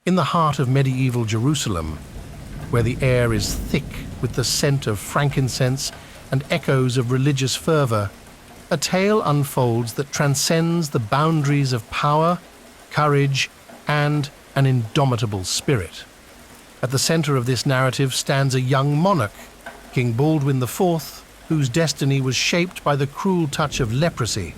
In the heart of medieval Jerusalem, where the air is thick with the scent of frankincense and echoes of religious fervor, a tale unfolds that transcends the boundaries of power, courage, and an indomitable spirit. At the center of this narrative stands a young monarch, King Baldwin IV, whose destiny was shaped by the cruel touch of leprosy.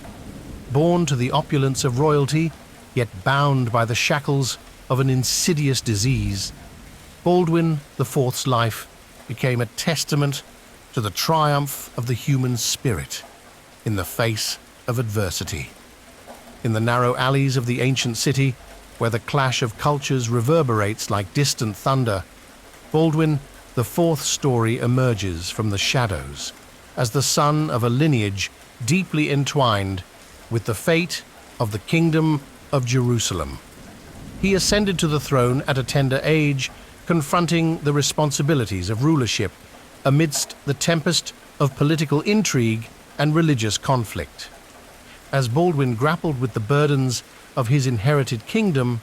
Born to the opulence of royalty, yet bound by the shackles of an insidious disease, Baldwin IV's life became a testament to the triumph of the human spirit in the face of adversity. In the narrow alleys of the ancient city, where the clash of cultures reverberates like distant thunder, Baldwin IV's story emerges from the shadows as the son of a lineage deeply entwined with the fate of the Kingdom of Jerusalem. He ascended to the throne at a tender age, confronting the responsibilities of rulership amidst the tempest of political intrigue and religious conflict. As Baldwin grappled with the burdens of his inherited kingdom,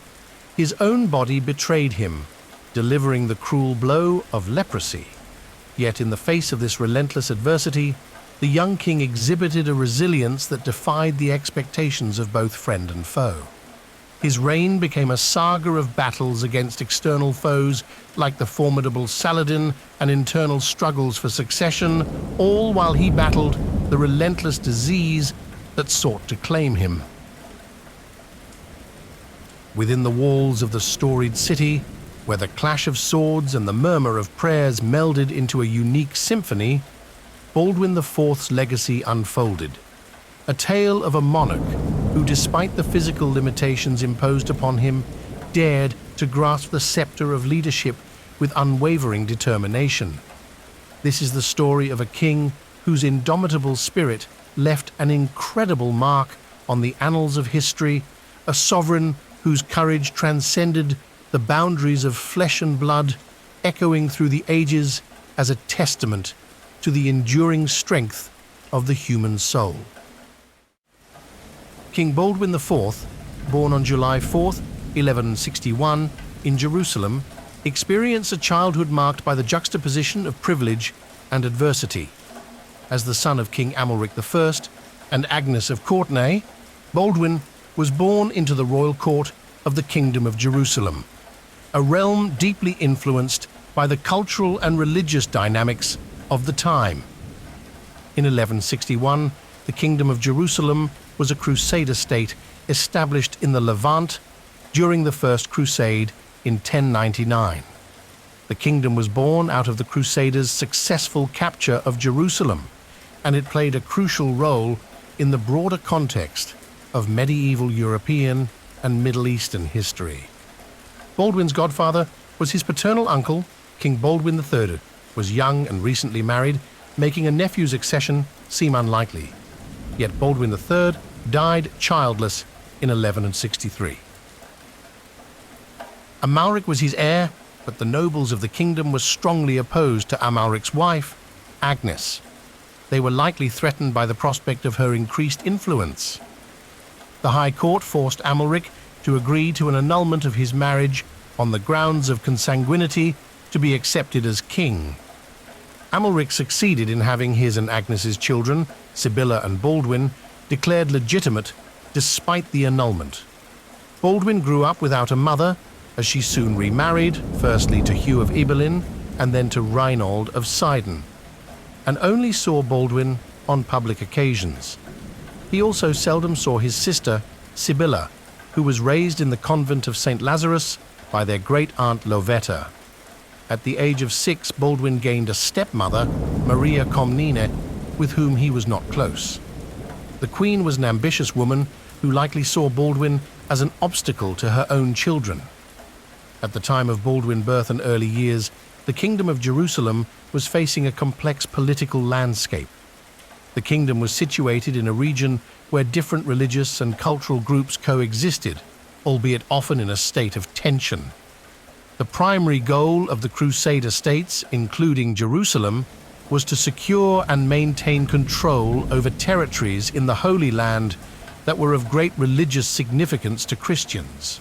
his own body betrayed him, delivering the cruel blow of leprosy. Yet in the face of this relentless adversity, the young king exhibited a resilience that defied the expectations of both friend and foe. His reign became a saga of battles against external foes like the formidable Saladin and internal struggles for succession, all while he battled the relentless disease that sought to claim him. Within the walls of the storied city, where the clash of swords and the murmur of prayers melded into a unique symphony, Baldwin IV's legacy unfolded. A tale of a monarch who, despite the physical limitations imposed upon him, dared to grasp the scepter of leadership with unwavering determination. This is the story of a king whose indomitable spirit left an incredible mark on the annals of history, a sovereign whose courage transcended the boundaries of flesh and blood, echoing through the ages as a testament to the enduring strength of the human soul. King Baldwin IV, born on July 4, 1161, in Jerusalem, experienced a childhood marked by the juxtaposition of privilege and adversity. As the son of King Amalric I and Agnes of Courtenay, Baldwin was born into the royal court of the Kingdom of Jerusalem, a realm deeply influenced by the cultural and religious dynamics of the time. In 1161, the Kingdom of Jerusalem was a crusader state established in the Levant during the First Crusade in 1099. The kingdom was born out of the Crusaders' successful capture of Jerusalem, and it played a crucial role in the broader context of medieval European and Middle Eastern history. Baldwin's godfather was his paternal uncle, King Baldwin III, was young and recently married, making a nephew's accession seem unlikely. Yet Baldwin III died childless in 1163. Amalric was his heir, but the nobles of the kingdom were strongly opposed to Amalric's wife, Agnes. They were likely threatened by the prospect of her increased influence. The High Court forced Amalric to agree to an annulment of his marriage on the grounds of consanguinity to be accepted as king. Amalric succeeded in having his and Agnes's children, Sibylla and Baldwin, declared legitimate despite the annulment. Baldwin grew up without a mother, as she soon remarried, firstly to Hugh of Ibelin and then to Reinald of Sidon, and only saw Baldwin on public occasions. He also seldom saw his sister, Sibylla, who was raised in the convent of St. Lazarus by their great-aunt Lovetta. At the age of 6, Baldwin gained a stepmother, Maria Comnene, with whom he was not close. The queen was an ambitious woman who likely saw Baldwin as an obstacle to her own children. At the time of Baldwin's birth and early years, the Kingdom of Jerusalem was facing a complex political landscape. The kingdom was situated in a region where different religious and cultural groups coexisted, albeit often in a state of tension. The primary goal of the Crusader states, including Jerusalem, was to secure and maintain control over territories in the Holy Land that were of great religious significance to Christians.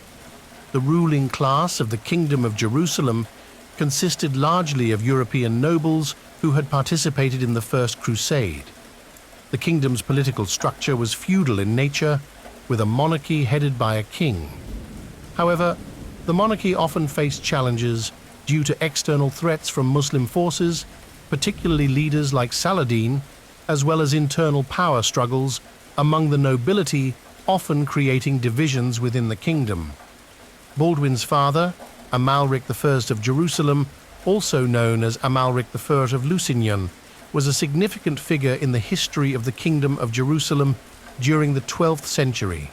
The ruling class of the Kingdom of Jerusalem consisted largely of European nobles who had participated in the First Crusade. The kingdom's political structure was feudal in nature, with a monarchy headed by a king. However, the monarchy often faced challenges due to external threats from Muslim forces, particularly leaders like Saladin, as well as internal power struggles among the nobility, often creating divisions within the kingdom. Baldwin's father, Amalric I of Jerusalem, also known as Amalric I of Lusignan, was a significant figure in the history of the Kingdom of Jerusalem during the 12th century.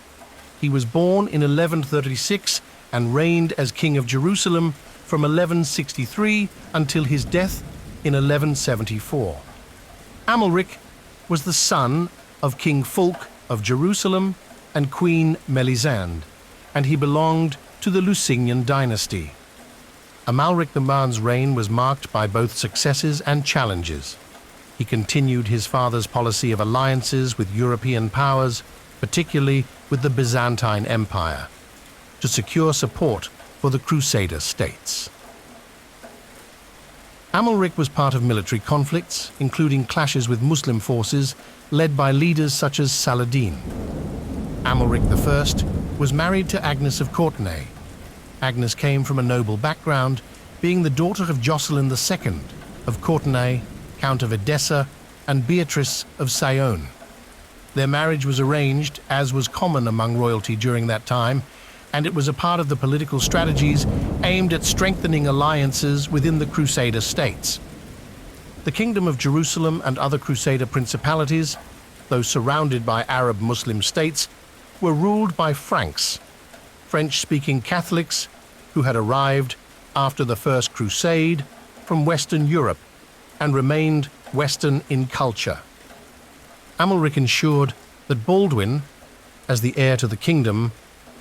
He was born in 1136 and reigned as King of Jerusalem from 1163 until his death in 1174. Amalric was the son of King Fulk of Jerusalem and Queen Melisande, and he belonged to the Lusignan dynasty. Amalric I's reign was marked by both successes and challenges. He continued his father's policy of alliances with European powers, particularly with the Byzantine Empire, to secure support for the Crusader states. Amalric was part of military conflicts, including clashes with Muslim forces led by leaders such as Saladin. Amalric I was married to Agnes of Courtenay. Agnes came from a noble background, being the daughter of Jocelyn II of Courtenay, Count of Edessa, and Beatrice of Sion. Their marriage was arranged, as was common among royalty during that time, and it was a part of the political strategies aimed at strengthening alliances within the Crusader states. The Kingdom of Jerusalem and other Crusader principalities, though surrounded by Arab Muslim states, were ruled by Franks, French-speaking Catholics who had arrived after the First Crusade from Western Europe and remained Western in culture. Amalric ensured that Baldwin, as the heir to the kingdom,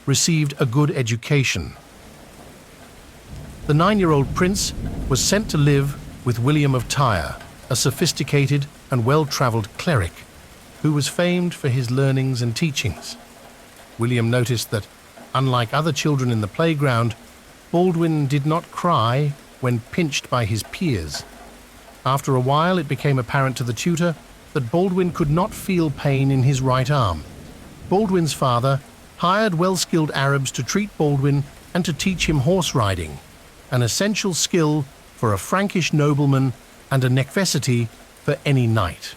received a good education. The 9-year-old prince was sent to live with William of Tyre, a sophisticated and well-traveled cleric who was famed for his learnings and teachings. William noticed that, unlike other children in the playground, Baldwin did not cry when pinched by his peers. After a while, it became apparent to the tutor that Baldwin could not feel pain in his right arm. Baldwin's father hired well-skilled Arabs to treat Baldwin and to teach him horse riding, an essential skill for a Frankish nobleman and a necessity for any knight.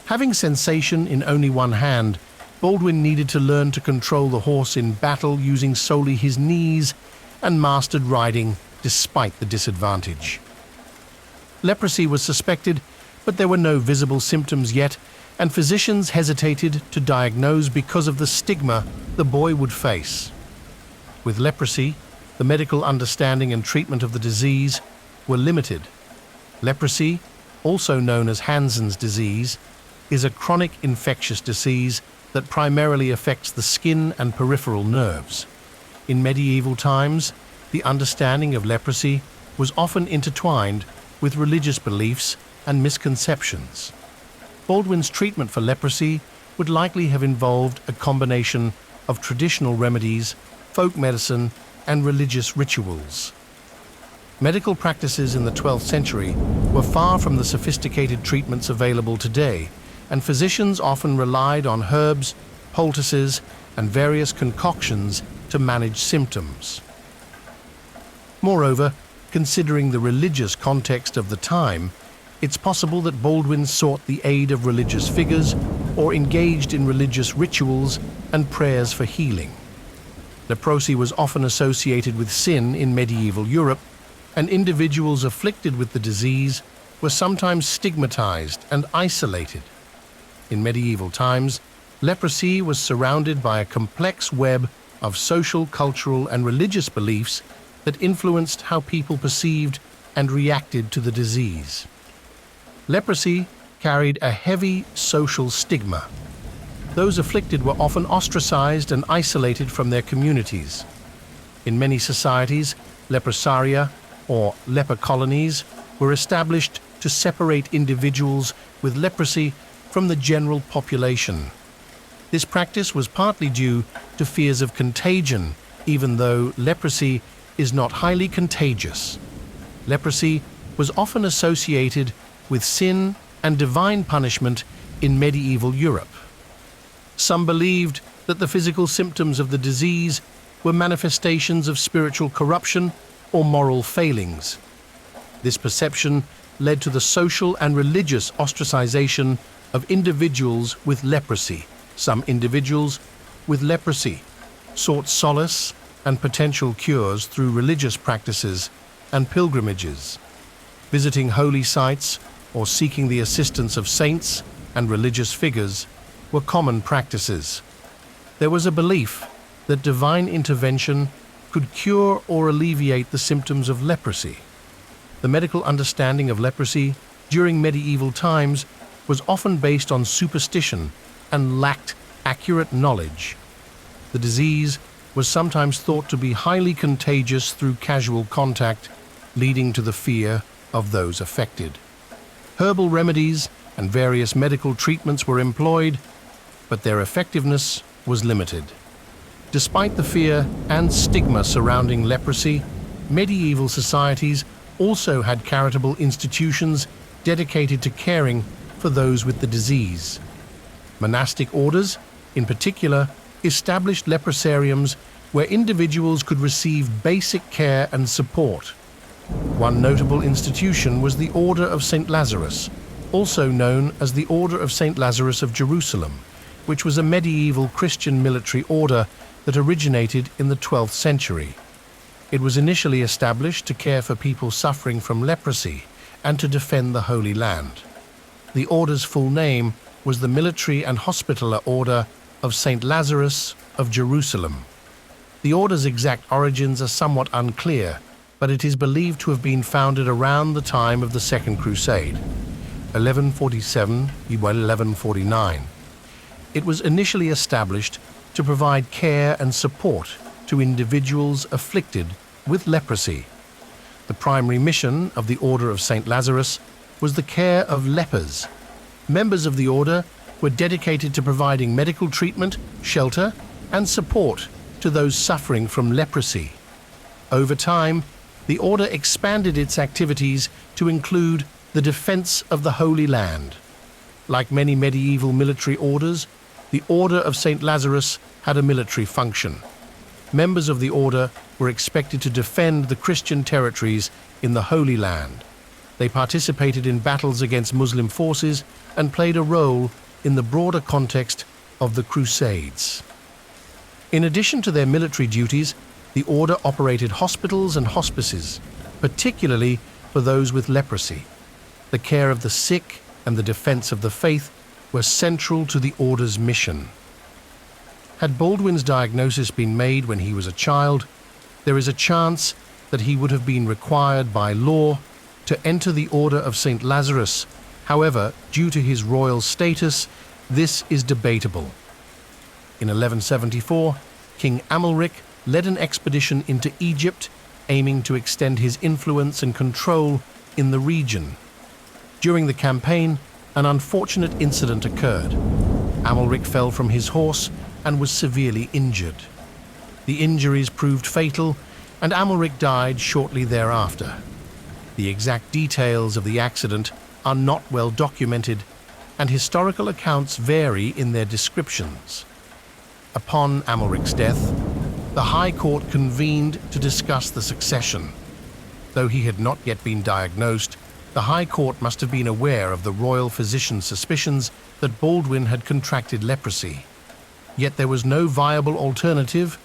Having sensation in only one hand, Baldwin needed to learn to control the horse in battle using solely his knees and mastered riding despite the disadvantage. Leprosy was suspected, but there were no visible symptoms yet, and physicians hesitated to diagnose because of the stigma the boy would face. With leprosy, the medical understanding and treatment of the disease were limited. Leprosy, also known as Hansen's disease, is a chronic infectious disease that primarily affects the skin and peripheral nerves. In medieval times, the understanding of leprosy was often intertwined with religious beliefs and misconceptions. Baldwin's treatment for leprosy would likely have involved a combination of traditional remedies, folk medicine, and religious rituals. Medical practices in the 12th century were far from the sophisticated treatments available today, and physicians often relied on herbs, poultices, and various concoctions to manage symptoms. Moreover, considering the religious context of the time, it's possible that Baldwin sought the aid of religious figures or engaged in religious rituals and prayers for healing. Leprosy was often associated with sin in medieval Europe, and individuals afflicted with the disease were sometimes stigmatized and isolated. In medieval times, leprosy was surrounded by a complex web of social, cultural, and religious beliefs that influenced how people perceived and reacted to the disease. Leprosy carried a heavy social stigma. Those afflicted were often ostracized and isolated from their communities. In many societies, leprosaria, or leper colonies, were established to separate individuals with leprosy from the general population. This practice was partly due to fears of contagion, even though leprosy is not highly contagious. Leprosy was often associated with sin and divine punishment in medieval Europe. Some believed that the physical symptoms of the disease were manifestations of spiritual corruption or moral failings. This perception led to the social and religious ostracization of individuals with leprosy. Some individuals with leprosy sought solace and potential cures through religious practices and pilgrimages. Visiting holy sites or seeking the assistance of saints and religious figures were common practices. There was a belief that divine intervention could cure or alleviate the symptoms of leprosy. The medical understanding of leprosy during medieval times was often based on superstition and lacked accurate knowledge. The disease was sometimes thought to be highly contagious through casual contact, leading to the fear of those affected. Herbal remedies and various medical treatments were employed, but their effectiveness was limited. Despite the fear and stigma surrounding leprosy, medieval societies also had charitable institutions dedicated to caring for those with the disease. Monastic orders, in particular, established leprosariums where individuals could receive basic care and support. One notable institution was the Order of St. Lazarus, also known as the Order of St. Lazarus of Jerusalem, which was a medieval Christian military order that originated in the 12th century. It was initially established to care for people suffering from leprosy and to defend the Holy Land. The order's full name was the Military and Hospitaller Order of St. Lazarus of Jerusalem. The order's exact origins are somewhat unclear, but it is believed to have been founded around the time of the Second Crusade, 1147–1149. It was initially established to provide care and support to individuals afflicted with leprosy. The primary mission of the Order of St. Lazarus was the care of lepers. Members of the order were dedicated to providing medical treatment, shelter, and support to those suffering from leprosy. Over time, the order expanded its activities to include the defense of the Holy Land. Like many medieval military orders, the Order of St. Lazarus had a military function. Members of the order were expected to defend the Christian territories in the Holy Land. They participated in battles against Muslim forces and played a role in the broader context of the Crusades. In addition to their military duties, the order operated hospitals and hospices, particularly for those with leprosy. The care of the sick and the defense of the faith were central to the order's mission. Had Baldwin's diagnosis been made when he was a child, there is a chance that he would have been required by law to enter the Order of St. Lazarus. However, due to his royal status, this is debatable. In 1174, King Amalric led an expedition into Egypt, aiming to extend his influence and control in the region. During the campaign, an unfortunate incident occurred. Amalric fell from his horse and was severely injured. The injuries proved fatal, and Amalric died shortly thereafter. The exact details of the accident are not well documented, and historical accounts vary in their descriptions. Upon Amalric's death, the High Court convened to discuss the succession. Though he had not yet been diagnosed, the High Court must have been aware of the royal physician's suspicions that Baldwin had contracted leprosy. Yet there was no viable alternative.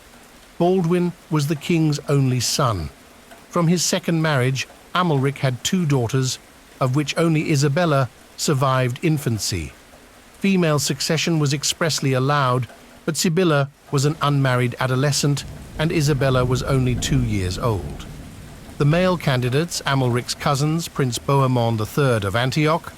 Baldwin was the king's only son. From his second marriage, Amalric had 2 daughters, of which only Isabella survived infancy. Female succession was expressly allowed, but Sibylla was an unmarried adolescent and Isabella was only 2 years old. The male candidates, Amalric's cousins, Prince Bohemond III of Antioch,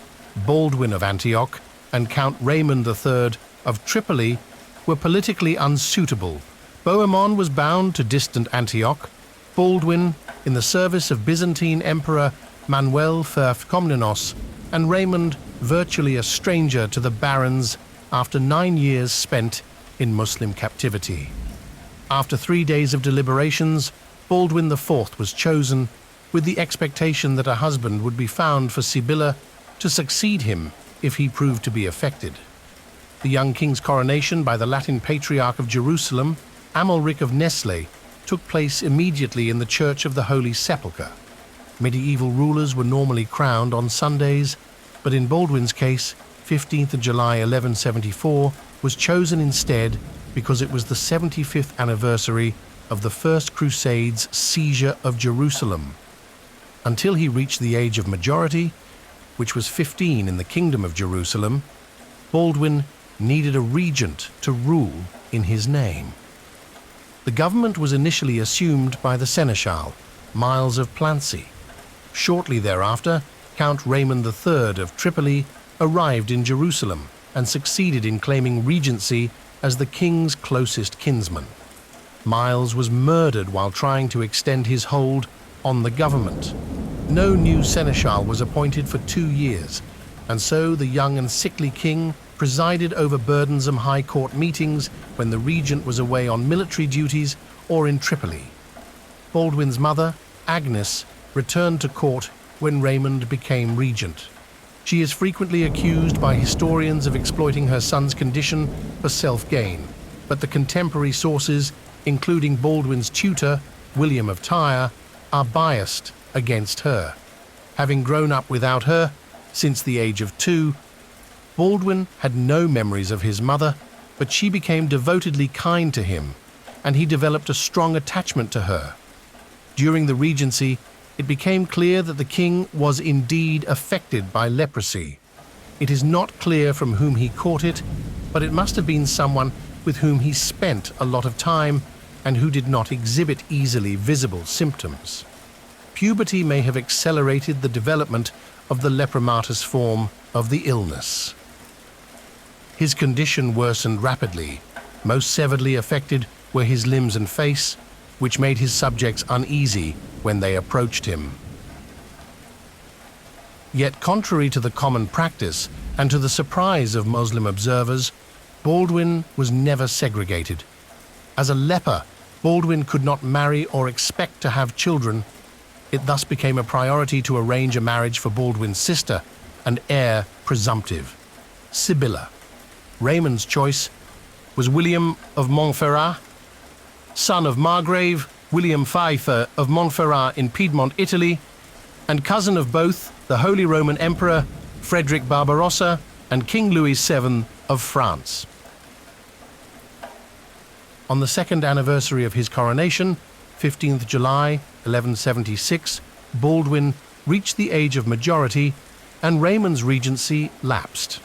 Baldwin of Antioch, and Count Raymond III of Tripoli, were politically unsuitable. Bohemond was bound to distant Antioch, Baldwin in the service of Byzantine Emperor Manuel I Komnenos, and Raymond virtually a stranger to the barons after 9 years spent in Muslim captivity. After 3 days of deliberations, Baldwin IV was chosen, with the expectation that a husband would be found for Sibylla to succeed him if he proved to be affected. The young king's coronation by the Latin Patriarch of Jerusalem, Amalric of Nesle, took place immediately in the Church of the Holy Sepulchre. Medieval rulers were normally crowned on Sundays, but in Baldwin's case, 15th of July 1174 was chosen instead because it was the 75th anniversary of the First Crusade's seizure of Jerusalem. Until he reached the age of majority, which was 15 in the Kingdom of Jerusalem, Baldwin needed a regent to rule in his name. The government was initially assumed by the seneschal, Miles of Plancy. Shortly thereafter, Count Raymond III of Tripoli arrived in Jerusalem and succeeded in claiming regency as the king's closest kinsman. Miles was murdered while trying to extend his hold on the government. No new seneschal was appointed for 2 years, and so the young and sickly king presided over burdensome high court meetings when the regent was away on military duties or in Tripoli. Baldwin's mother, Agnes, returned to court when Raymond became regent. She is frequently accused by historians of exploiting her son's condition for self-gain, but the contemporary sources, including Baldwin's tutor, William of Tyre, are biased against her. Having grown up without her since the age of 2, Baldwin had no memories of his mother, but she became devotedly kind to him, and he developed a strong attachment to her. During the regency, it became clear that the king was indeed affected by leprosy. It is not clear from whom he caught it, but it must have been someone with whom he spent a lot of time and who did not exhibit easily visible symptoms. Puberty may have accelerated the development of the lepromatous form of the illness. His condition worsened rapidly. Most severely affected were his limbs and face, which made his subjects uneasy when they approached him. Yet, contrary to the common practice and to the surprise of Muslim observers, Baldwin was never segregated. As a leper, Baldwin could not marry or expect to have children. It thus became a priority to arrange a marriage for Baldwin's sister and heir presumptive, Sibylla. Raymond's choice was William of Montferrat, son of Margrave William Pfeiffer of Montferrat in Piedmont, Italy, and cousin of both the Holy Roman Emperor Frederick Barbarossa and King Louis VII of France. On the second anniversary of his coronation, 15th July 1176, Baldwin reached the age of majority and Raymond's regency lapsed.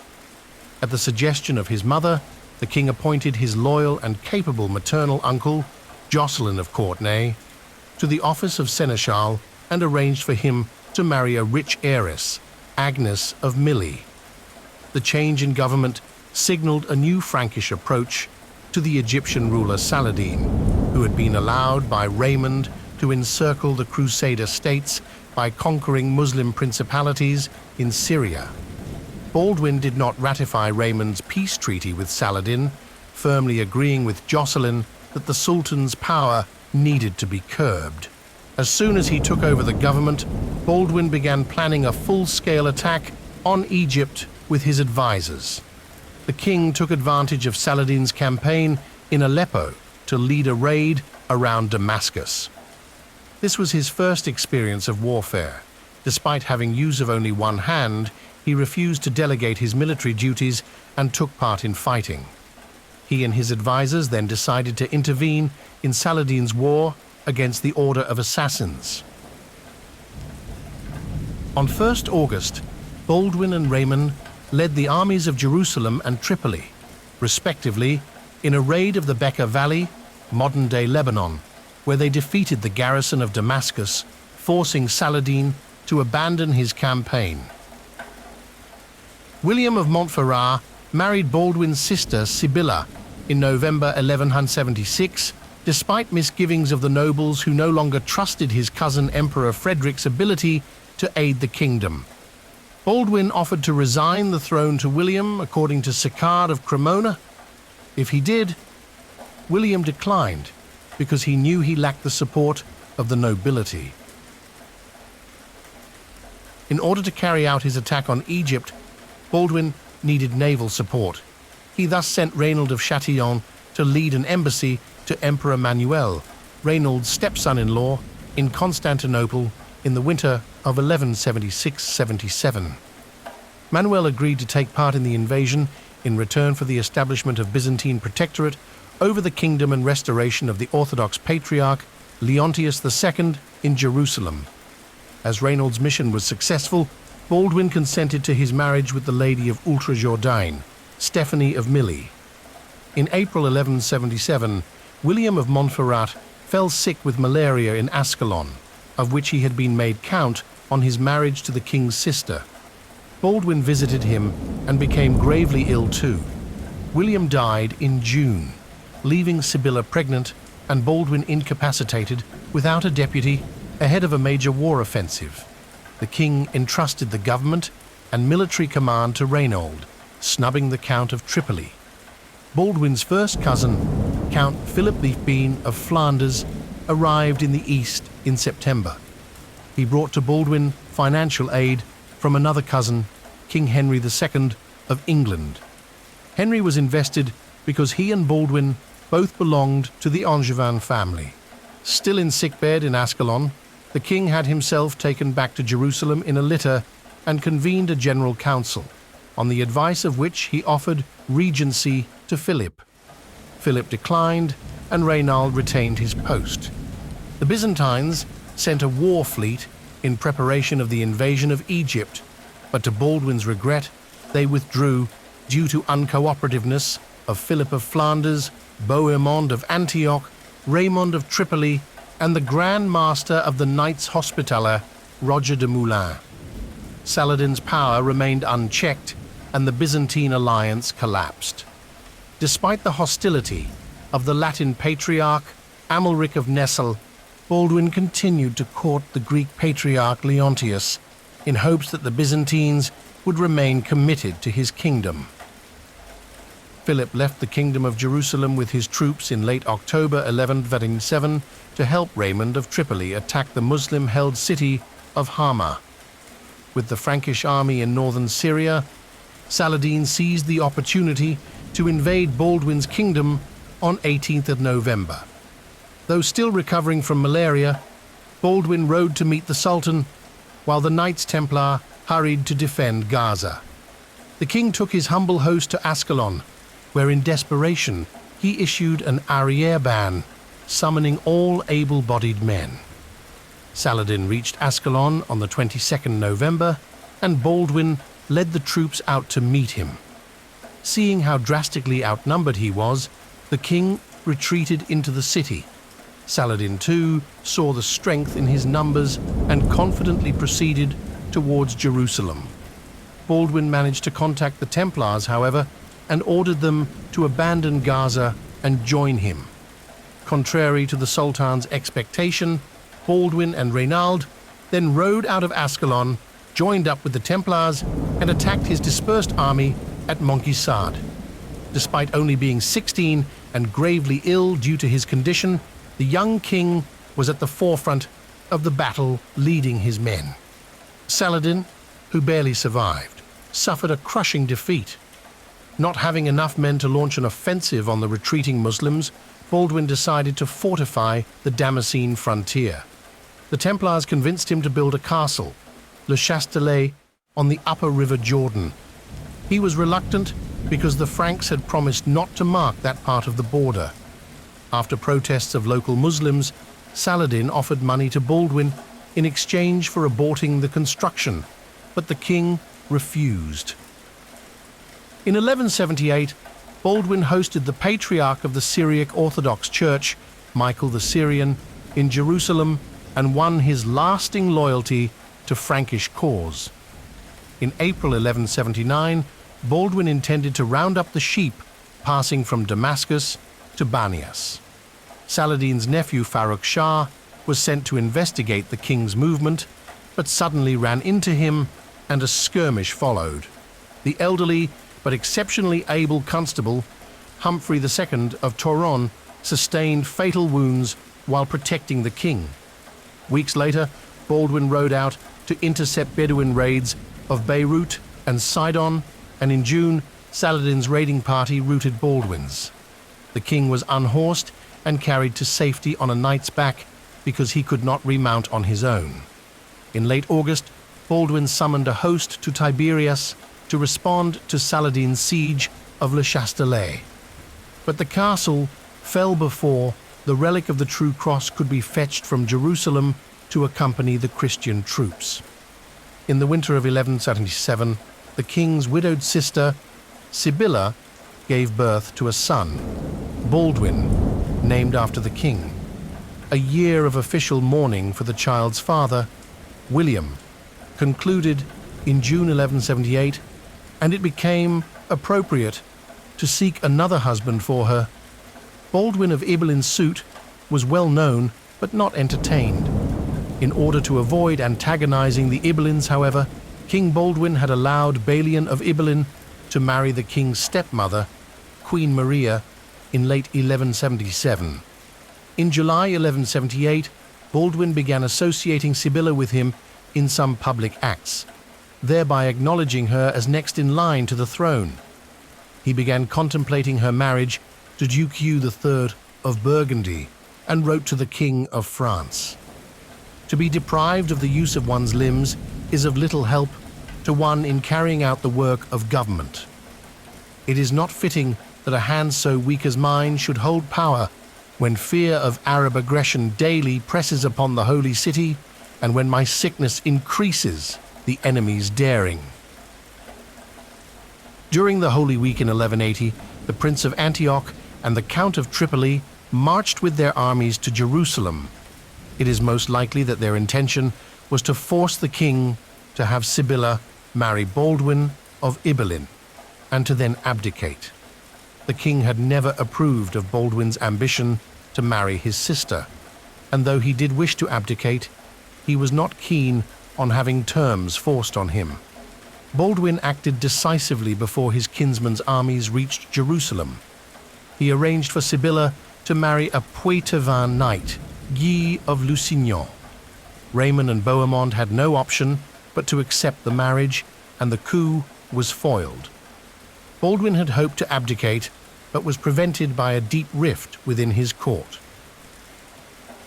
At the suggestion of his mother, the king appointed his loyal and capable maternal uncle, Jocelyn of Courtenay, to the office of seneschal and arranged for him to marry a rich heiress, Agnes of Milly. The change in government signaled a new Frankish approach to the Egyptian ruler Saladin, who had been allowed by Raymond to encircle the Crusader states by conquering Muslim principalities in Syria. Baldwin did not ratify Raymond's peace treaty with Saladin, firmly agreeing with Jocelyn that the Sultan's power needed to be curbed. As soon as he took over the government, Baldwin began planning a full-scale attack on Egypt with his advisors. The king took advantage of Saladin's campaign in Aleppo to lead a raid around Damascus. This was his first experience of warfare. Despite having use of only one hand, he refused to delegate his military duties and took part in fighting. He and his advisors then decided to intervene in Saladin's war against the Order of Assassins. On 1st August, Baldwin and Raymond led the armies of Jerusalem and Tripoli, respectively, in a raid of the Bekaa Valley, modern-day Lebanon, where they defeated the garrison of Damascus, forcing Saladin to abandon his campaign. William of Montferrat married Baldwin's sister Sibylla in November 1176, despite misgivings of the nobles who no longer trusted his cousin Emperor Frederick's ability to aid the kingdom. Baldwin offered to resign the throne to William, according to Sicard of Cremona. If he did, William declined because he knew he lacked the support of the nobility. In order to carry out his attack on Egypt, Baldwin needed naval support. He thus sent Raynald of Chatillon to lead an embassy to Emperor Manuel, Raynald's stepson-in-law, in Constantinople in the winter of 1176-77. Manuel agreed to take part in the invasion in return for the establishment of Byzantine protectorate over the kingdom and restoration of the Orthodox Patriarch Leontius II in Jerusalem. As Raynald's mission was successful, Baldwin consented to his marriage with the Lady of Ultra-Jourdain, Stephanie of Milly. In April 1177, William of Montferrat fell sick with malaria in Ascalon, of which he had been made count on his marriage to the king's sister. Baldwin visited him and became gravely ill too. William died in June, leaving Sibylla pregnant and Baldwin incapacitated without a deputy ahead of a major war offensive. The king entrusted the government and military command to Raynald, snubbing the Count of Tripoli. Baldwin's first cousin, Count Philip the Bean of Flanders, arrived in the east in September. He brought to Baldwin financial aid from another cousin, King Henry II of England. Henry was invested because he and Baldwin both belonged to the Angevin family. Still in sickbed in Ascalon, the king had himself taken back to Jerusalem in a litter and convened a general council, on the advice of which he offered regency to Philip. Philip declined, and Raynald retained his post. The Byzantines sent a war fleet in preparation of the invasion of Egypt, but to Baldwin's regret, they withdrew due to uncooperativeness of Philip of Flanders, Bohemond of Antioch, Raymond of Tripoli, and the Grand Master of the Knights Hospitaller, Roger de Moulins. Saladin's power remained unchecked, and the Byzantine alliance collapsed. Despite the hostility of the Latin Patriarch, Amalric of Nesle, Baldwin continued to court the Greek Patriarch Leontius in hopes that the Byzantines would remain committed to his kingdom. Philip left the Kingdom of Jerusalem with his troops in late October 1127 to help Raymond of Tripoli attack the Muslim-held city of Hama. With the Frankish army in northern Syria, Saladin seized the opportunity to invade Baldwin's kingdom on 18th of November. Though still recovering from malaria, Baldwin rode to meet the Sultan, while the Knights Templar hurried to defend Gaza. The king took his humble host to Ascalon, where in desperation he issued an arriere ban, summoning all able-bodied men. Saladin reached Ascalon on the 22nd November, and Baldwin led the troops out to meet him. Seeing how drastically outnumbered he was, the king retreated into the city. Saladin too saw the strength in his numbers and confidently proceeded towards Jerusalem. Baldwin managed to contact the Templars, however, and ordered them to abandon Gaza and join him. Contrary to the Sultan's expectation, Baldwin and Raynald then rode out of Ascalon, joined up with the Templars, and attacked his dispersed army at Montgisard. Despite only being 16 and gravely ill due to his condition, the young king was at the forefront of the battle, leading his men. Saladin, who barely survived, suffered a crushing defeat. Not having enough men to launch an offensive on the retreating Muslims, Baldwin decided to fortify the Damascene frontier. The Templars convinced him to build a castle, Le Chastelet, on the upper river Jordan. He was reluctant because the Franks had promised not to mark that part of the border. After protests of local Muslims, Saladin offered money to Baldwin in exchange for aborting the construction, but the king refused. In 1178, Baldwin hosted the Patriarch of the Syriac Orthodox Church, Michael the Syrian, in Jerusalem and won his lasting loyalty to Frankish cause. In April 1179, Baldwin intended to round up the sheep passing from Damascus to Banias. Saladin's nephew Farrukh Shah was sent to investigate the king's movement, but suddenly ran into him and a skirmish followed. The elderly but exceptionally able constable, Humphrey II of Toron, sustained fatal wounds while protecting the king. Weeks later, Baldwin rode out to intercept Bedouin raids of Beirut and Sidon, and in June, Saladin's raiding party routed Baldwins. The king was unhorsed and carried to safety on a knight's back because he could not remount on his own. In late August, Baldwin summoned a host to Tiberias to respond to Saladin's siege of Le Chastelet. But the castle fell before the relic of the True Cross could be fetched from Jerusalem to accompany the Christian troops. In the winter of 1177, the king's widowed sister, Sibylla, gave birth to a son, Baldwin, named after the king. A year of official mourning for the child's father, William, concluded in June 1178, and it became appropriate to seek another husband for her. Baldwin of Ibellin's suit was well known but not entertained. In order to avoid antagonizing the Ibellins, however, King Baldwin had allowed Balian of Ibellin to marry the king's stepmother, Queen Maria, in late 1177. In July 1178, Baldwin began associating Sibylla with him in some public acts, thereby acknowledging her as next in line to the throne. He began contemplating her marriage to Duke Hugh III of Burgundy and wrote to the King of France. To be deprived of the use of one's limbs is of little help to one in carrying out the work of government. It is not fitting that a hand so weak as mine should hold power when fear of Arab aggression daily presses upon the holy city, and when my sickness increases the enemy's daring. During the Holy Week in 1180, the Prince of Antioch and the Count of Tripoli marched with their armies to Jerusalem. It is most likely that their intention was to force the king to have Sibylla marry Baldwin of Ibellin, and to then abdicate. The king had never approved of Baldwin's ambition to marry his sister, and though he did wish to abdicate, he was not keen on having terms forced on him. Baldwin acted decisively before his kinsman's armies reached Jerusalem. He arranged for Sibylla to marry a Poitevin knight, Guy of Lusignan. Raymond and Bohemond had no option but to accept the marriage, and the coup was foiled. Baldwin had hoped to abdicate, but was prevented by a deep rift within his court.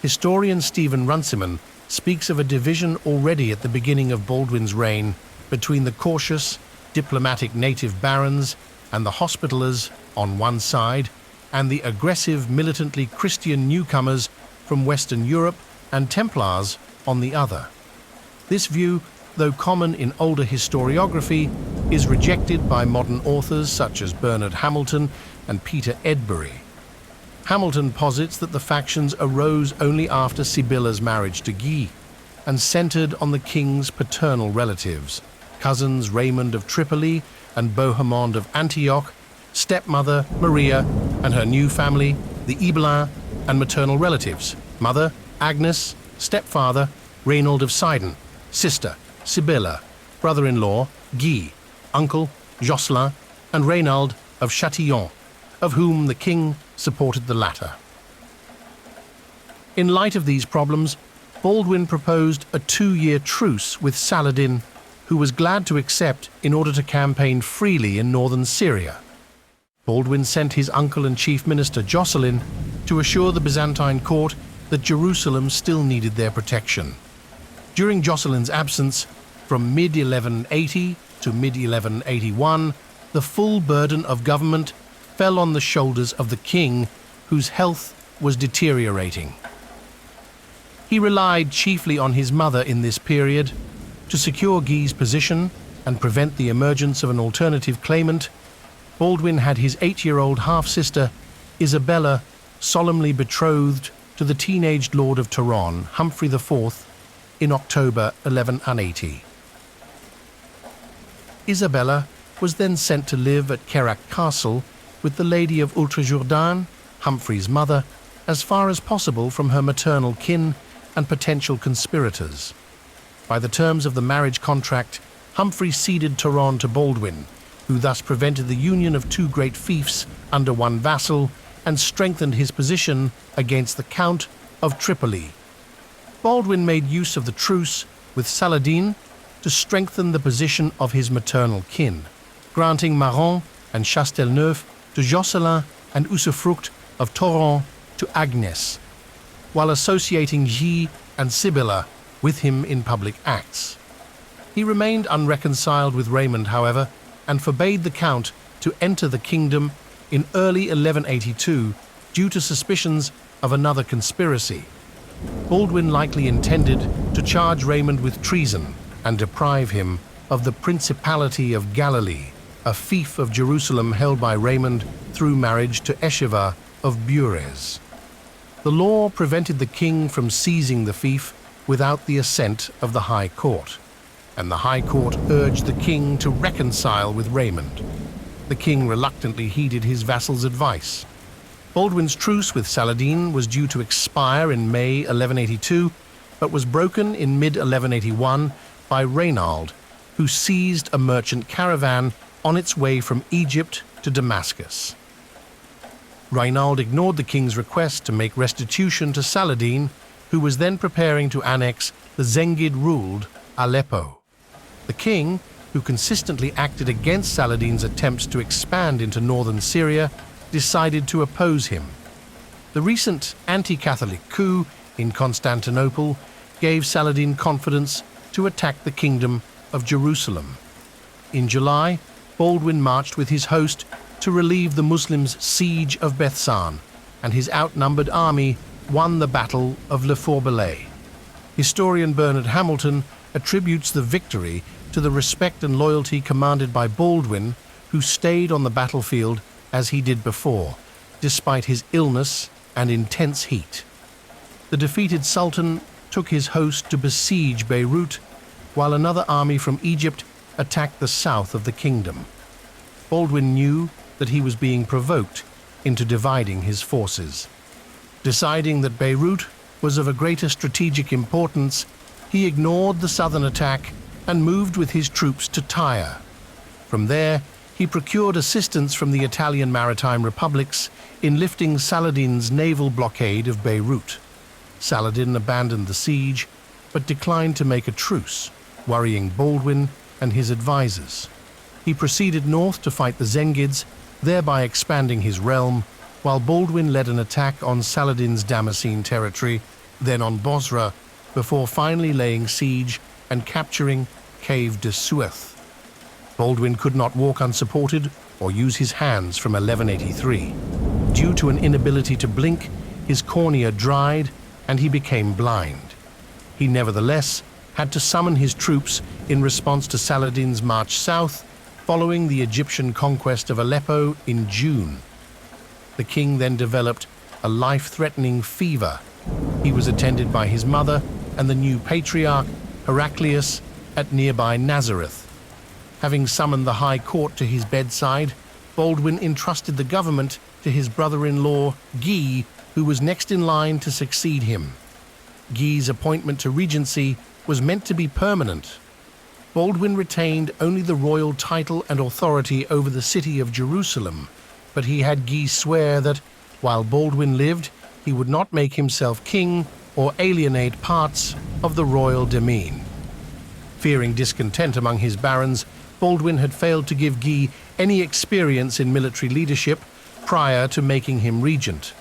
Historian Stephen Runciman speaks of a division already at the beginning of Baldwin's reign between the cautious, diplomatic native barons and the Hospitallers on one side, and the aggressive, militantly Christian newcomers from Western Europe and Templars on the other. This view, though common in older historiography, is rejected by modern authors such as Bernard Hamilton and Peter Edbury. Hamilton posits that the factions arose only after Sibylla's marriage to Guy, and centered on the king's paternal relatives, cousins Raymond of Tripoli and Bohemond of Antioch, stepmother Maria and her new family, the Ibelins, and maternal relatives, mother Agnes, stepfather Reynold of Sidon, sister Sibylla, brother-in-law Guy, uncle Jocelyn, and Reynald of Châtillon, of whom the king supported the latter. In light of these problems, Baldwin proposed a 2-year truce with Saladin, who was glad to accept in order to campaign freely in northern Syria. Baldwin sent his uncle and chief minister Jocelyn to assure the Byzantine court that Jerusalem still needed their protection. During Jocelyn's absence, from mid-1180 to mid-1181, the full burden of government fell on the shoulders of the king, whose health was deteriorating. He relied chiefly on his mother in this period. To secure Guy's position and prevent the emergence of an alternative claimant, Baldwin had his 8-year-old half-sister, Isabella, solemnly betrothed to the teenaged Lord of Toron, Humphrey IV, in October 1180. Isabella was then sent to live at Queyrac Castle with the Lady of Ultrajourdan, Humphrey's mother, as far as possible from her maternal kin and potential conspirators. By the terms of the marriage contract, Humphrey ceded Tyrone to Baldwin, who thus prevented the union of two great fiefs under one vassal and strengthened his position against the Count of Tripoli. Baldwin made use of the truce with Saladin to strengthen the position of his maternal kin, granting Maron and Chastelneuf to Josselin and usufruct of Tauron to Agnes, while associating Guy and Sibylla with him in public acts. He remained unreconciled with Raymond, however, and forbade the Count to enter the kingdom in early 1182 due to suspicions of another conspiracy. Baldwin likely intended to charge Raymond with treason and deprive him of the Principality of Galilee, a fief of Jerusalem held by Raymond through marriage to Esheva of Bures. The law prevented the king from seizing the fief without the assent of the High Court, and the High Court urged the king to reconcile with Raymond. The king reluctantly heeded his vassal's advice. Baldwin's truce with Saladin was due to expire in May 1182, but was broken in mid-1181 by Reynald, who seized a merchant caravan on its way from Egypt to Damascus. Reynald ignored the king's request to make restitution to Saladin, who was then preparing to annex the Zengid-ruled Aleppo. The king, who consistently acted against Saladin's attempts to expand into northern Syria, decided to oppose him. The recent anti-Catholic coup in Constantinople gave Saladin confidence to attack the kingdom of Jerusalem. In July, Baldwin marched with his host to relieve the Muslims' siege of Bethsan, and his outnumbered army won the Battle of Le Forbelet. Historian Bernard Hamilton attributes the victory to the respect and loyalty commanded by Baldwin, who stayed on the battlefield as he did before, despite his illness and intense heat. The defeated Sultan took his host to besiege Beirut, while another army from Egypt attacked the south of the kingdom. Baldwin knew that he was being provoked into dividing his forces. Deciding that Beirut was of a greater strategic importance, he ignored the southern attack and moved with his troops to Tyre. From there, he procured assistance from the Italian maritime republics in lifting Saladin's naval blockade of Beirut. Saladin abandoned the siege, but declined to make a truce, worrying Baldwin and his advisors. He proceeded north to fight the Zengids, thereby expanding his realm, while Baldwin led an attack on Saladin's Damascene territory, then on Bosra, before finally laying siege and capturing Cave de Sueth. Baldwin could not walk unsupported or use his hands from 1183. Due to an inability to blink, his cornea dried and he became blind. He nevertheless had to summon his troops in response to Saladin's march south, following the Egyptian conquest of Aleppo in June. The king then developed a life-threatening fever. He was attended by his mother and the new patriarch, Heraclius, at nearby Nazareth. Having summoned the High Court to his bedside, Baldwin entrusted the government to his brother-in-law, Guy, who was next in line to succeed him. Guy's appointment to regency was meant to be permanent. Baldwin retained only the royal title and authority over the city of Jerusalem, but he had Guy swear that, while Baldwin lived, he would not make himself king or alienate parts of the royal demesne. Fearing discontent among his barons, Baldwin had failed to give Guy any experience in military leadership prior to making him regent.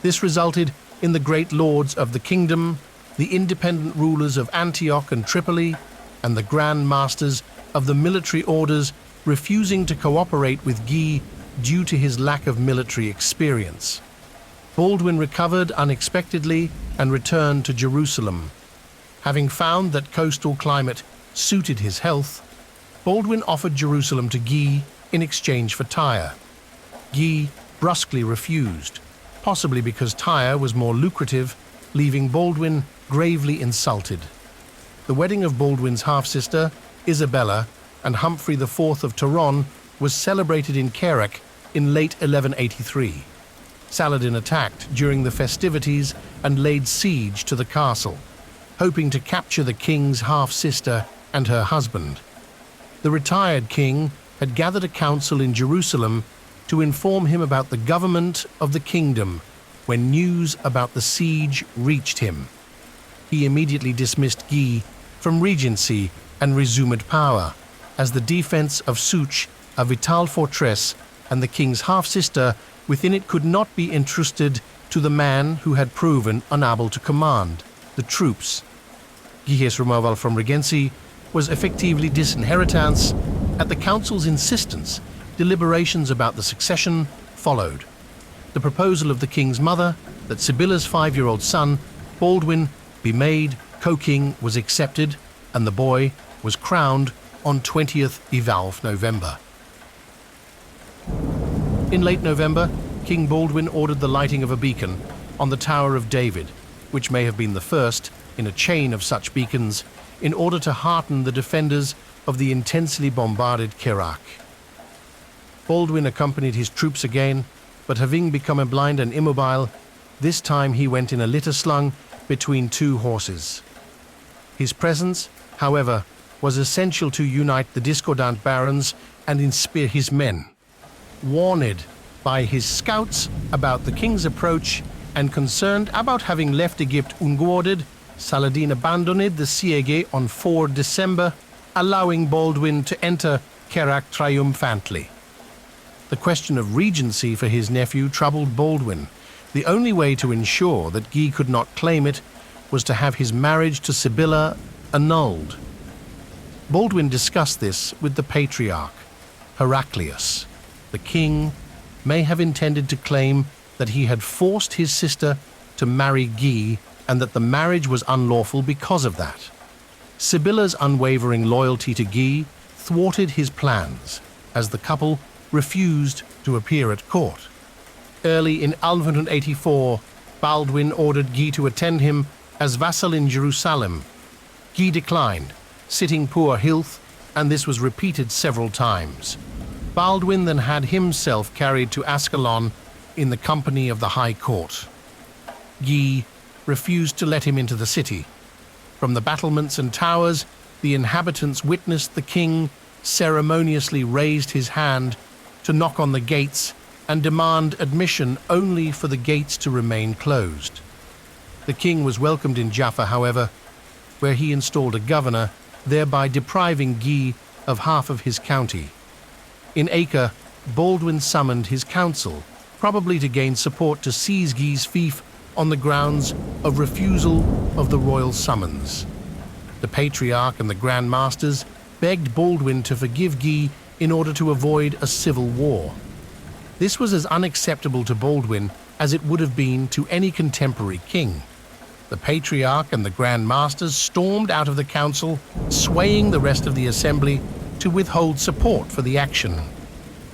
This resulted in the great lords of the kingdom, the independent rulers of Antioch and Tripoli, and the grand masters of the military orders refusing to cooperate with Guy due to his lack of military experience. Baldwin recovered unexpectedly and returned to Jerusalem. Having found that coastal climate suited his health, Baldwin offered Jerusalem to Guy in exchange for Tyre. Guy brusquely refused, possibly because Tyre was more lucrative, leaving Baldwin gravely insulted. The wedding of Baldwin's half-sister, Isabella, and Humphrey IV of Tyrone was celebrated in Kerak in late 1183. Saladin attacked during the festivities and laid siege to the castle, hoping to capture the king's half-sister and her husband. The retired king had gathered a council in Jerusalem to inform him about the government of the kingdom when news about the siege reached him. He immediately dismissed Guy from regency and resumed power, as the defense of Such, a vital fortress, and the king's half-sister within it could not be entrusted to the man who had proven unable to command the troops. Guy's removal from regency was effectively disinheritance. At the council's insistence, deliberations about the succession followed. The proposal of the king's mother that Sibylla's 5-year-old son, Baldwin, be made co-king was accepted, and the boy was crowned on 20th Evalve November. In late November, King Baldwin ordered the lighting of a beacon on the Tower of David, which may have been the first in a chain of such beacons, in order to hearten the defenders of the intensely bombarded Kerak. Baldwin accompanied his troops again, but having become blind and immobile, this time he went in a litter slung between 2 horses. His presence, however, was essential to unite the discordant barons and inspire his men. Warned by his scouts about the king's approach and concerned about having left Egypt unguarded, Saladin abandoned the siege on 4 December, allowing Baldwin to enter Kerak triumphantly. The question of regency for his nephew troubled Baldwin. The only way to ensure that Guy could not claim it was to have his marriage to Sibylla annulled. Baldwin discussed this with the patriarch, Heraclius. The king may have intended to claim that he had forced his sister to marry Guy and that the marriage was unlawful because of that. Sibylla's unwavering loyalty to Guy thwarted his plans, as the couple refused to appear at court. Early in 1184, Baldwin ordered Guy to attend him as vassal in Jerusalem. Guy declined, citing poor health, and this was repeated several times. Baldwin then had himself carried to Ascalon in the company of the High Court. Guy refused to let him into the city. From the battlements and towers, the inhabitants witnessed the king ceremoniously raised his hand to knock on the gates and demand admission only for the gates to remain closed. The king was welcomed in Jaffa, however, where he installed a governor, thereby depriving Guy of half of his county. In Acre, Baldwin summoned his council, probably to gain support to seize Guy's fief on the grounds of refusal of the royal summons. The patriarch and the Grand Masters begged Baldwin to forgive Guy in order to avoid a civil war. This was as unacceptable to Baldwin as it would have been to any contemporary king. The patriarch and the Grand Masters stormed out of the council, swaying the rest of the assembly to withhold support for the action.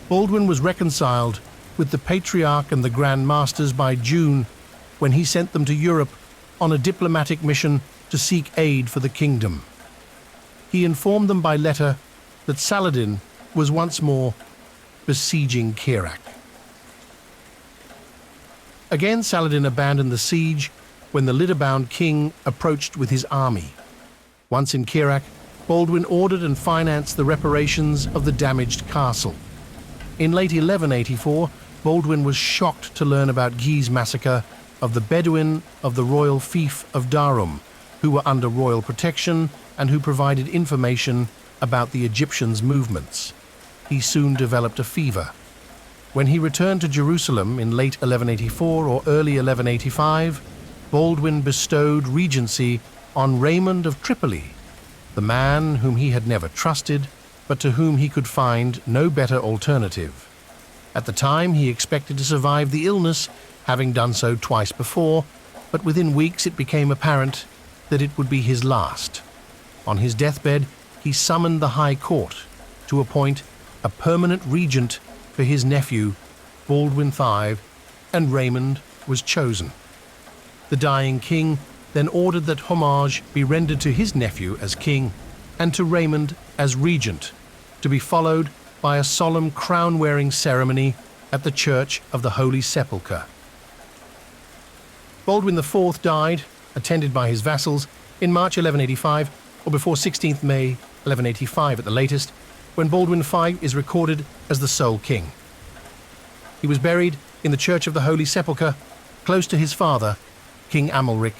Baldwin was reconciled with the patriarch and the Grand Masters by June, when he sent them to Europe on a diplomatic mission to seek aid for the kingdom. He informed them by letter that Saladin was once more besieging Kerak. Again, Saladin abandoned the siege when the litter-bound king approached with his army. Once in Kerak, Baldwin ordered and financed the reparations of the damaged castle. In late 1184, Baldwin was shocked to learn about Guy's massacre of the Bedouin of the royal fief of Darum, who were under royal protection and who provided information about the Egyptians' movements. He soon developed a fever. When he returned to Jerusalem in late 1184 or early 1185, Baldwin bestowed regency on Raymond of Tripoli, the man whom he had never trusted, but to whom he could find no better alternative. At the time, he expected to survive the illness, having done so twice before, but within weeks it became apparent that it would be his last. On his deathbed, he summoned the High Court to appoint a permanent regent for his nephew, Baldwin V, and Raymond was chosen. The dying king then ordered that homage be rendered to his nephew as king and to Raymond as regent, to be followed by a solemn crown-wearing ceremony at the Church of the Holy Sepulchre. Baldwin IV died, attended by his vassals, in March 1185, or before 16th May 1185 at the latest, when Baldwin V is recorded as the sole king. He was buried in the Church of the Holy Sepulchre, close to his father, King Amalric.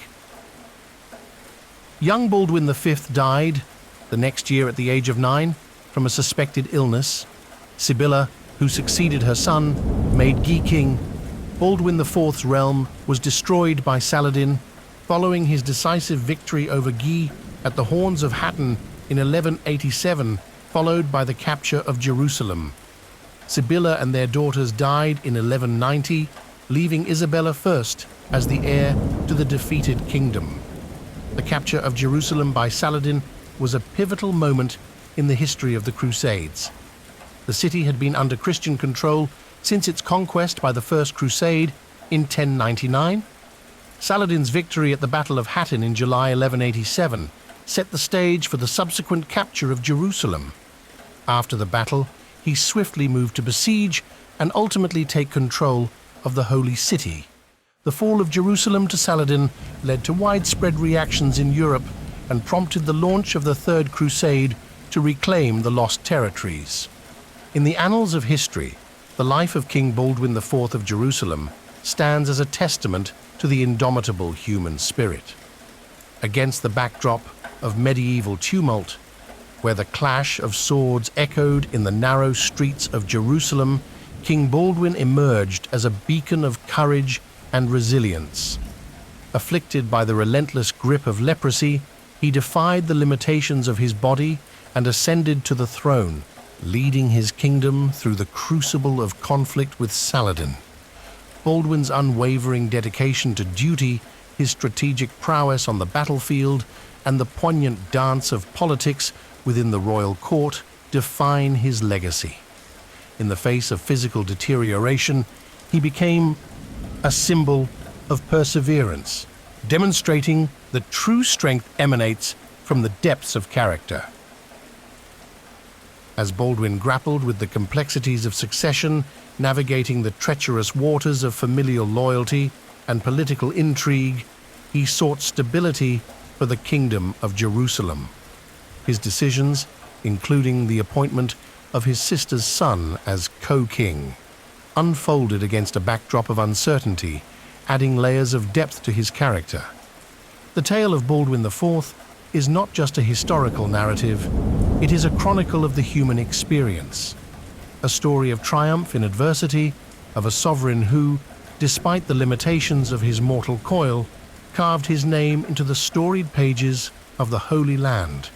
Young Baldwin V died the next year at the age of 9 from a suspected illness. Sibylla, who succeeded her son, made Guy king. Baldwin IV's realm was destroyed by Saladin following his decisive victory over Guy at the Horns of Hattin in 1187, followed by the capture of Jerusalem. Sibylla and their daughters died in 1190, leaving Isabella I as the heir to the defeated kingdom. The capture of Jerusalem by Saladin was a pivotal moment in the history of the Crusades. The city had been under Christian control since its conquest by the First Crusade in 1099. Saladin's victory at the Battle of Hattin in July 1187 set the stage for the subsequent capture of Jerusalem. After the battle, he swiftly moved to besiege and ultimately take control of the Holy City. The fall of Jerusalem to Saladin led to widespread reactions in Europe and prompted the launch of the Third Crusade to reclaim the lost territories. In the annals of history, the life of King Baldwin IV of Jerusalem stands as a testament to the indomitable human spirit. Against the backdrop of medieval tumult, where the clash of swords echoed in the narrow streets of Jerusalem, King Baldwin emerged as a beacon of courage and resilience. Afflicted by the relentless grip of leprosy, he defied the limitations of his body and ascended to the throne, leading his kingdom through the crucible of conflict with Saladin. Baldwin's unwavering dedication to duty, his strategic prowess on the battlefield, and the poignant dance of politics within the royal court define his legacy. In the face of physical deterioration, he became a symbol of perseverance, demonstrating that true strength emanates from the depths of character. As Baldwin grappled with the complexities of succession, navigating the treacherous waters of familial loyalty and political intrigue, he sought stability for the Kingdom of Jerusalem. His decisions, including the appointment of his sister's son as co-king, unfolded against a backdrop of uncertainty, adding layers of depth to his character. The tale of Baldwin IV is not just a historical narrative, it is a chronicle of the human experience. A story of triumph in adversity, of a sovereign who, despite the limitations of his mortal coil, carved his name into the storied pages of the Holy Land.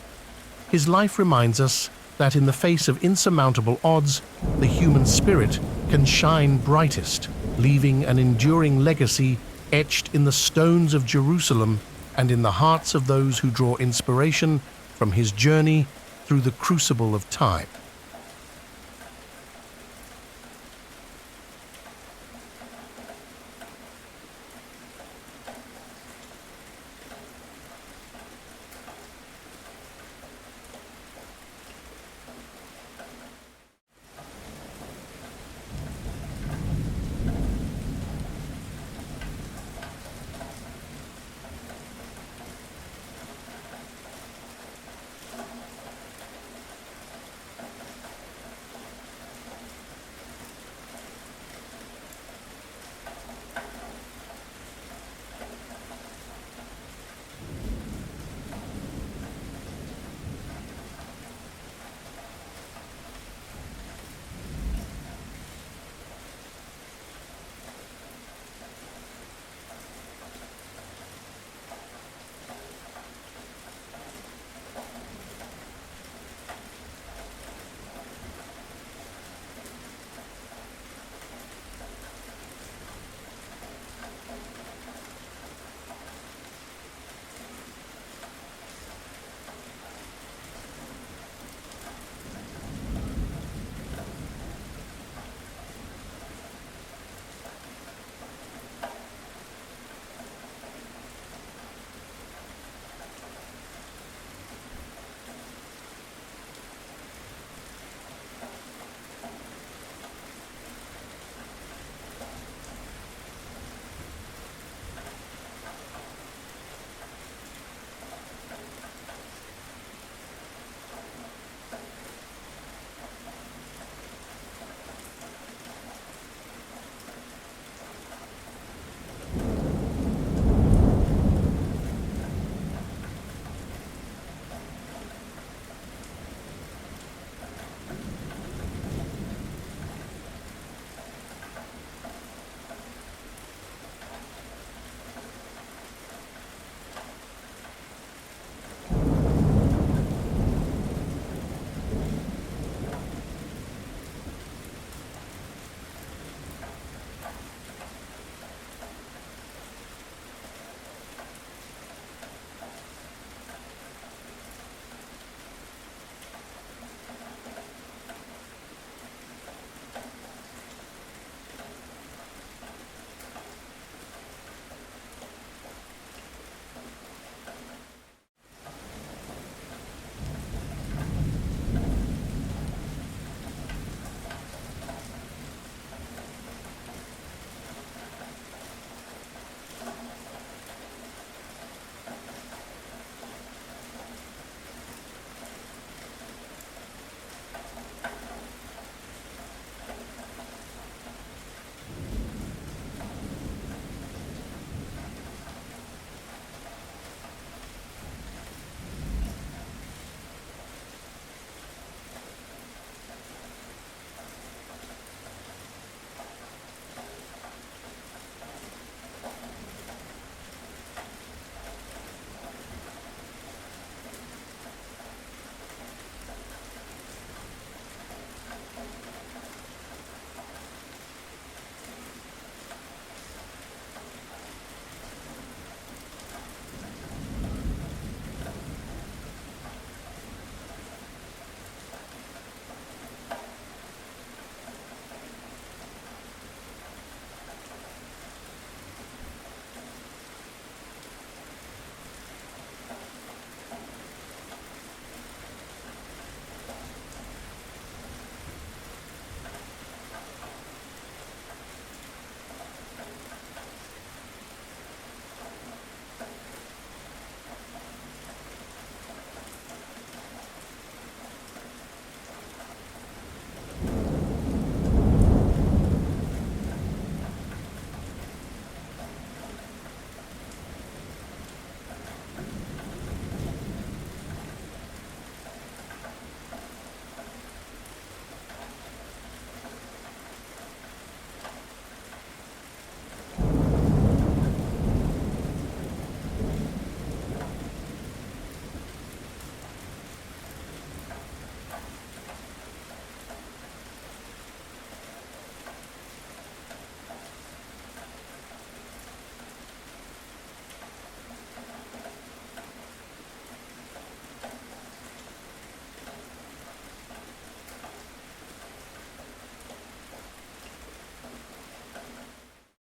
His life reminds us that in the face of insurmountable odds, the human spirit can shine brightest, leaving an enduring legacy etched in the stones of Jerusalem and in the hearts of those who draw inspiration from his journey through the crucible of time.